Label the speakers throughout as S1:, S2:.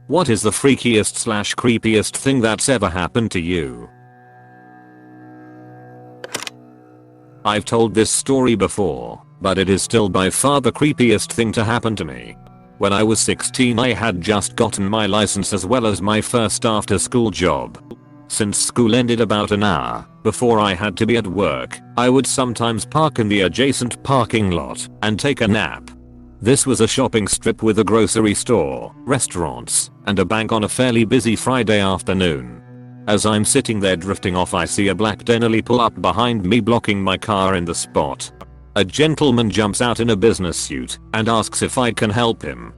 S1: What is the freakiest/creepiest thing that's ever happened to you? I've told this story before, but it is still by far the creepiest thing to happen to me. When I was 16, I had just gotten my license as well as my first after school job. Since school ended about an hour before I had to be at work, I would sometimes park in the adjacent parking lot and take a nap. This was a shopping strip with a grocery store, restaurants, and a bank on a fairly busy Friday afternoon. As I'm sitting there drifting off, I see a black Denali pull up behind me, blocking my car in the spot. A gentleman jumps out in a business suit and asks if I can help him.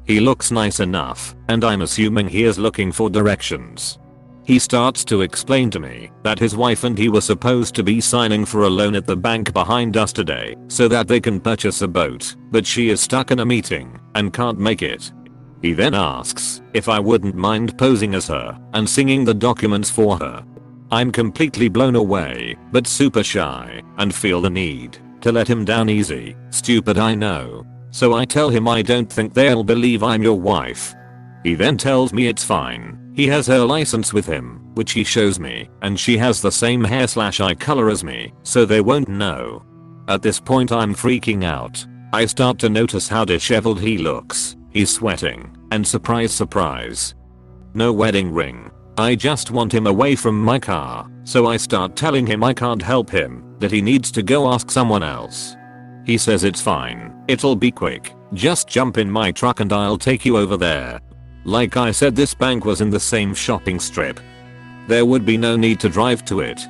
S1: He looks nice enough, and I'm assuming he is looking for directions. He starts to explain to me that his wife and he were supposed to be signing for a loan at the bank behind us today so that they can purchase a boat, but she is stuck in a meeting and can't make it. He then asks if I wouldn't mind posing as her and singing the documents for her. I'm completely blown away, but super shy, and feel the need to let him down easy. Stupid, I know. So I tell him I don't think they'll believe I'm your wife. He then tells me it's fine. He has her license with him, which he shows me, and she has the same hair/eye color as me, so they won't know. At this point I'm freaking out. I start to notice how disheveled he looks. He's sweating, and surprise, no wedding ring. I just want him away from my car, so I start telling him I can't help him, that he needs to go ask someone else. He says it's fine, it'll be quick, just jump in my truck and I'll take you over there. Like I said, this bank was in the same shopping strip. There would be no need to drive to it.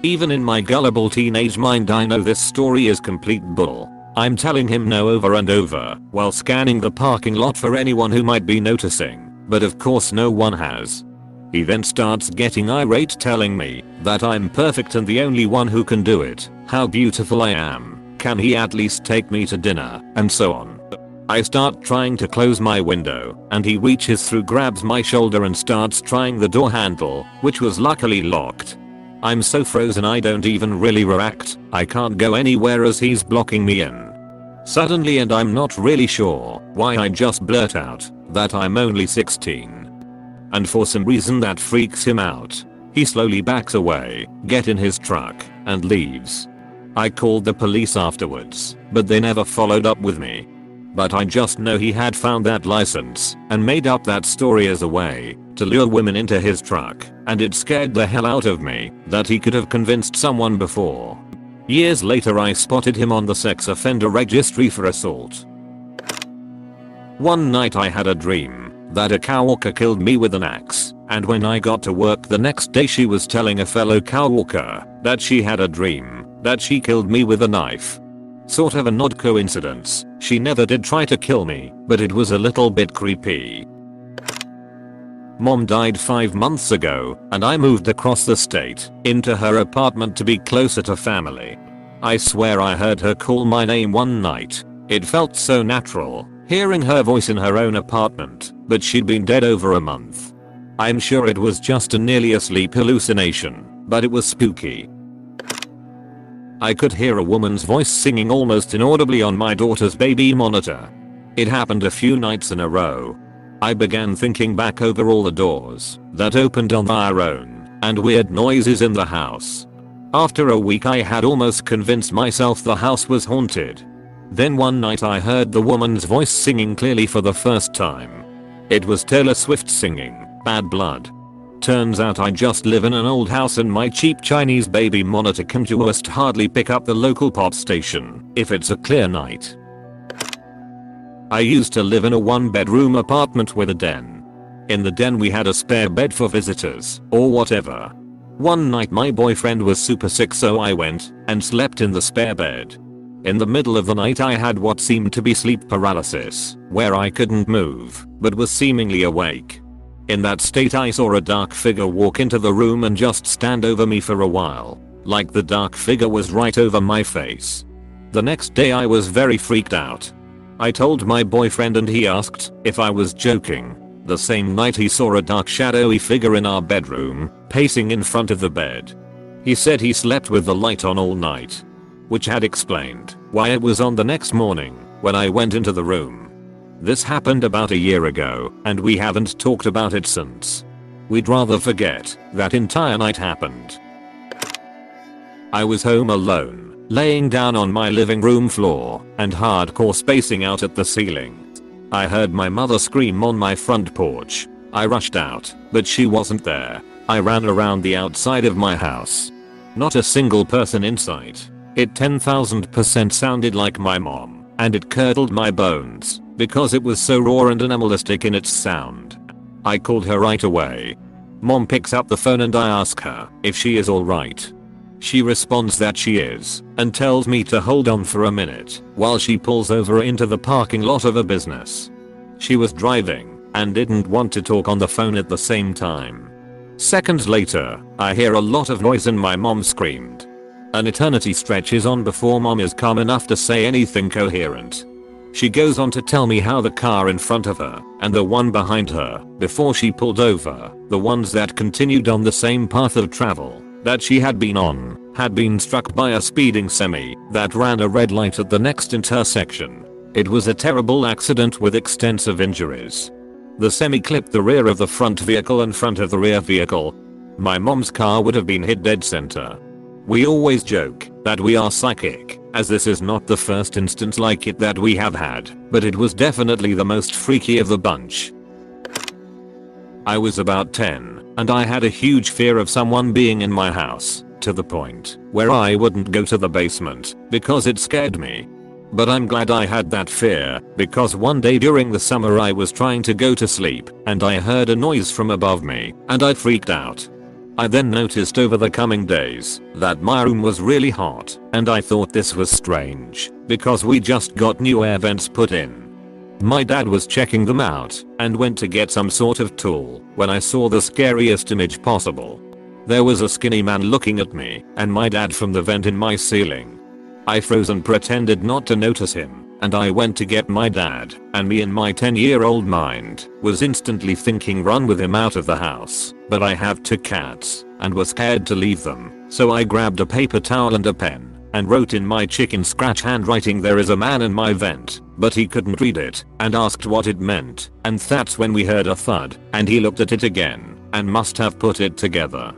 S1: Even in my gullible teenage mind, I know this story is complete bull. I'm telling him no over and over while scanning the parking lot for anyone who might be noticing, but of course no one has. He then starts getting irate, telling me that I'm perfect and the only one who can do it, how beautiful I am, can he at least take me to dinner, and so on. I start trying to close my window, and he reaches through, grabs my shoulder and starts trying the door handle, which was luckily locked. I'm so frozen I don't even really react. I can't go anywhere as he's blocking me in. Suddenly, and I'm not really sure why, I just blurt out that I'm only 16. And for some reason that freaks him out. He slowly backs away, gets in his truck, and leaves. I called the police afterwards, but they never followed up with me. But I just know he had found that license and made up that story as a way to lure women into his truck, and it scared the hell out of me that he could have convinced someone before. Years later I spotted him on the sex offender registry for assault. One night I had a dream that a cowwalker killed me with an axe, and when I got to work the next day she was telling a fellow cowwalker that she had a dream that she killed me with a knife. Sort of an odd coincidence. She never did try to kill me, but it was a little bit creepy. Mom died 5 months ago, and I moved across the state into her apartment to be closer to family. I swear I heard her call my name one night. It felt so natural, hearing her voice in her own apartment, but she'd been dead over a month. I'm sure it was just a nearly asleep hallucination, but it was spooky. I could hear a woman's voice singing almost inaudibly on my daughter's baby monitor. It happened a few nights in a row. I began thinking back over all the doors that opened on their own and weird noises in the house. After a week I had almost convinced myself the house was haunted. Then one night I heard the woman's voice singing clearly for the first time. It was Taylor Swift singing Bad Blood. Turns out I just live in an old house and my cheap Chinese baby monitor can just hardly pick up the local pop station if it's a clear night. I used to live in a 1-bedroom apartment with a den. In the den we had a spare bed for visitors or whatever. One night my boyfriend was super sick, so I went and slept in the spare bed. In the middle of the night I had what seemed to be sleep paralysis, where I couldn't move but was seemingly awake. In that state I saw a dark figure walk into the room and just stand over me for a while, like the dark figure was right over my face. The next day I was very freaked out. I told my boyfriend and he asked if I was joking. The same night he saw a dark shadowy figure in our bedroom, pacing in front of the bed. He said he slept with the light on all night, which had explained why it was on the next morning when I went into the room. This happened about a year ago, and we haven't talked about it since. We'd rather forget that entire night happened. I was home alone, laying down on my living room floor, and hardcore spacing out at the ceiling. I heard my mother scream on my front porch. I rushed out, but she wasn't there. I ran around the outside of my house. Not a single person in sight. It 10,000% sounded like my mom, and it curdled my bones, because it was so raw and animalistic in its sound. I called her right away. Mom picks up the phone and I ask her if she is alright. She responds that she is, and tells me to hold on for a minute while she pulls over into the parking lot of a business. She was driving and didn't want to talk on the phone at the same time. Seconds later, I hear a lot of noise and my mom screamed. An eternity stretches on before mom is calm enough to say anything coherent. She goes on to tell me how the car in front of her and the one behind her, before she pulled over, the ones that continued on the same path of travel that she had been on, had been struck by a speeding semi that ran a red light at the next intersection. It was a terrible accident with extensive injuries. The semi clipped the rear of the front vehicle and front of the rear vehicle. My mom's car would have been hit dead center. We always joke that we are psychic, as this is not the first instance like it that we have had, but it was definitely the most freaky of the bunch. I was about 10, and I had a huge fear of someone being in my house, to the point where I wouldn't go to the basement because it scared me. But I'm glad I had that fear, because one day during the summer I was trying to go to sleep, and I heard a noise from above me, and I freaked out. I then noticed over the coming days that my room was really hot, and I thought this was strange, because we just got new air vents put in. My dad was checking them out and went to get some sort of tool when I saw the scariest image possible. There was a skinny man looking at me and my dad from the vent in my ceiling. I froze and pretended not to notice him, and I went to get my dad, and me in my 10-year-old mind was instantly thinking run with him out of the house, but I have 2 cats and was scared to leave them, so I grabbed a paper towel and a pen and wrote in my chicken scratch handwriting there is a man in my vent, but he couldn't read it and asked what it meant, and that's when we heard a thud and he looked at it again and must have put it together.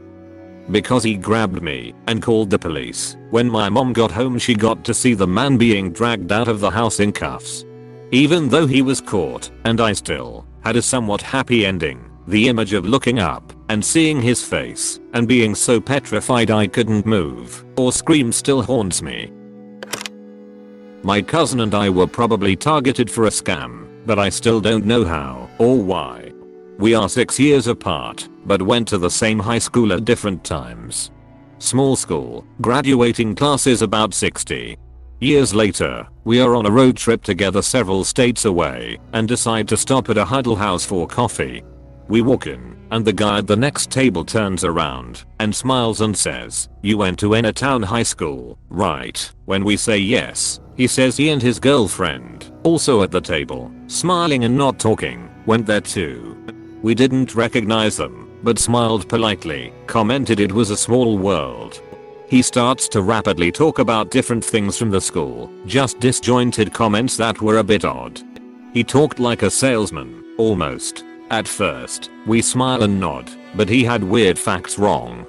S1: Because he grabbed me and called the police. When my mom got home she got to see the man being dragged out of the house in cuffs. Even though he was caught and I still had a somewhat happy ending, the image of looking up and seeing his face and being so petrified I couldn't move or scream still haunts me. My cousin and I were probably targeted for a scam, but I still don't know how or why. We are 6 years apart, but went to the same high school at different times. Small school, graduating class is about 60. Years later, we are on a road trip together several states away and decide to stop at a huddle house for coffee. We walk in, and the guy at the next table turns around and smiles and says, "You went to Entertown High School, right?" When we say yes, he says he and his girlfriend, also at the table, smiling and not talking, went there too. We didn't recognize them, but smiled politely, commented it was a small world. He starts to rapidly talk about different things from the school, just disjointed comments that were a bit odd. He talked like a salesman, almost. At first, we smile and nod, but he had weird facts wrong.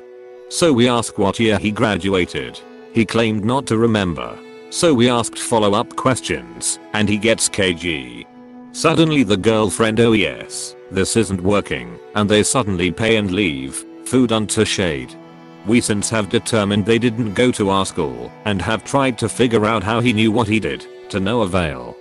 S1: So we ask what year he graduated. He claimed not to remember. So we asked follow-up questions, and he gets cagey. Suddenly the girlfriend, "Oh yes, this isn't working," and they suddenly pay and leave, food unto shade. We since have determined they didn't go to our school, and have tried to figure out how he knew what he did, to no avail.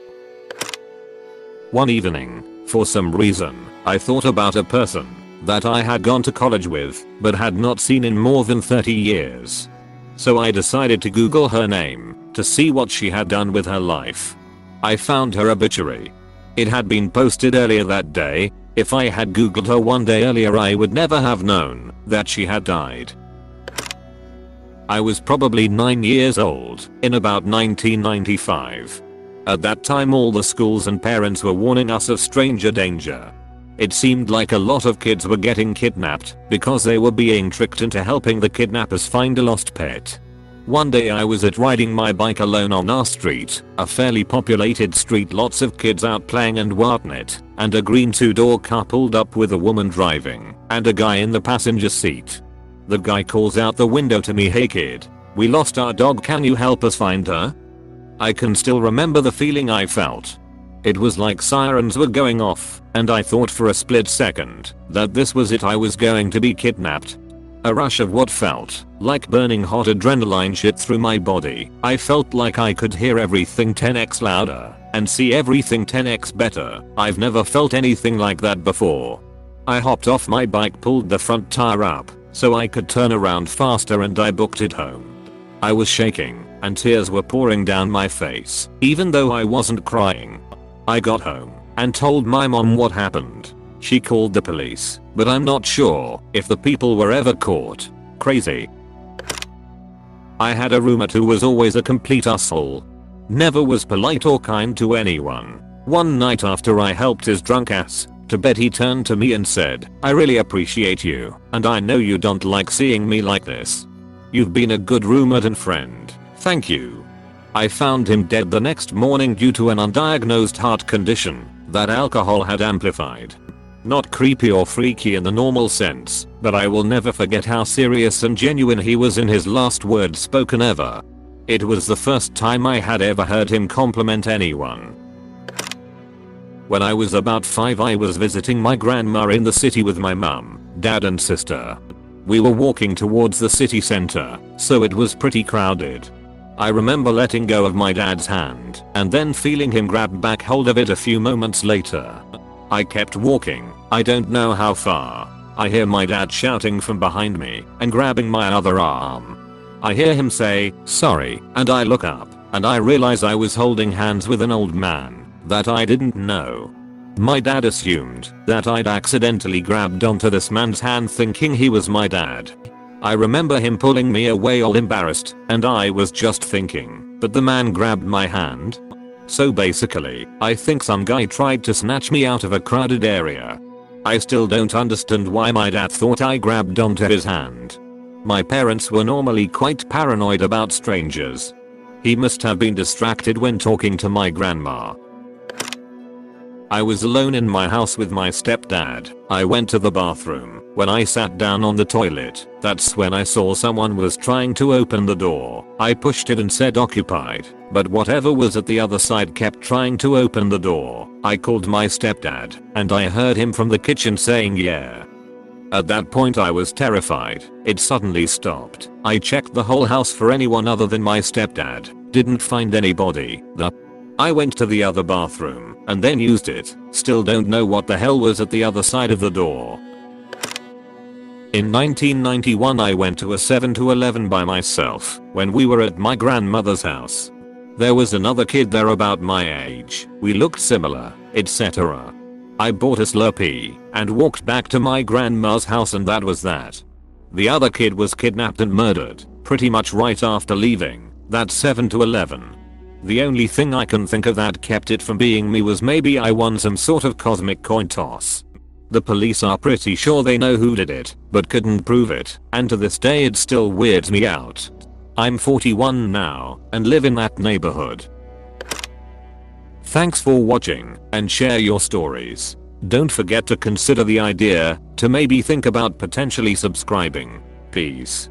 S1: One evening, for some reason, I thought about a person that I had gone to college with, but had not seen in more than 30 years. So I decided to Google her name, to see what she had done with her life. I found her obituary. It had been posted earlier that day. If I had Googled her one day earlier I would never have known that she had died. I was probably 9 years old, in about 1995. At that time all the schools and parents were warning us of stranger danger. It seemed like a lot of kids were getting kidnapped because they were being tricked into helping the kidnappers find a lost pet. One day I was riding my bike alone on our street, a fairly populated street, lots of kids out playing and whatnot, and a green 2-door car pulled up with a woman driving and a guy in the passenger seat. The guy calls out the window to me, "Hey kid, we lost our dog, can you help us find her?" I can still remember the feeling I felt. It was like sirens were going off, and I thought for a split second that this was it, I was going to be kidnapped. A rush of what felt like burning hot adrenaline shot through my body. I felt like I could hear everything 10x louder and see everything 10x better. I've never felt anything like that before. I hopped off my bike, pulled the front tire up so I could turn around faster, and I booked it home. I was shaking and tears were pouring down my face, even though I wasn't crying. I got home and told my mom what happened. She called the police, but I'm not sure if the people were ever caught. Crazy. I had a roommate who was always a complete asshole. Never was polite or kind to anyone. One night after I helped his drunk ass to bed, he turned to me and said, "I really appreciate you, and I know you don't like seeing me like this. You've been a good roommate and friend. Thank you." I found him dead the next morning due to an undiagnosed heart condition that alcohol had amplified. Not creepy or freaky in the normal sense, but I will never forget how serious and genuine he was in his last words spoken ever. It was the first time I had ever heard him compliment anyone. When I was about 5, I was visiting my grandma in the city with my mum, dad and sister. We were walking towards the city center, so it was pretty crowded. I remember letting go of my dad's hand and then feeling him grab back hold of it a few moments later. I kept walking, I don't know how far. I hear my dad shouting from behind me and grabbing my other arm. I hear him say, "Sorry," and I look up and I realize I was holding hands with an old man that I didn't know. My dad assumed that I'd accidentally grabbed onto this man's hand thinking he was my dad. I remember him pulling me away all embarrassed, and I was just thinking, but the man grabbed my hand? So basically, I think some guy tried to snatch me out of a crowded area. I still don't understand why my dad thought I grabbed onto his hand. My parents were normally quite paranoid about strangers. He must have been distracted when talking to my grandma. I was alone in my house with my stepdad. I went to the bathroom. When I sat down on the toilet, that's when I saw someone was trying to open the door. I pushed it and said occupied, but whatever was at the other side kept trying to open the door. I called my stepdad, and I heard him from the kitchen saying yeah. At that point I was terrified. It suddenly stopped. I checked the whole house for anyone other than my stepdad. Didn't find anybody. I went to the other bathroom and then used it. Still don't know what the hell was at the other side of the door. In 1991 I went to a 7-Eleven by myself when we were at my grandmother's house. There was another kid there about my age. We looked similar, etc. I bought a Slurpee and walked back to my grandma's house, and that was that. The other kid was kidnapped and murdered pretty much right after leaving that 7-Eleven. The only thing I can think of that kept it from being me was maybe I won some sort of cosmic coin toss. The police are pretty sure they know who did it, but couldn't prove it, and to this day it still weirds me out. I'm 41 now and live in that neighborhood. Thanks for watching, and share your stories. Don't forget to consider the idea to maybe think about potentially subscribing. Peace.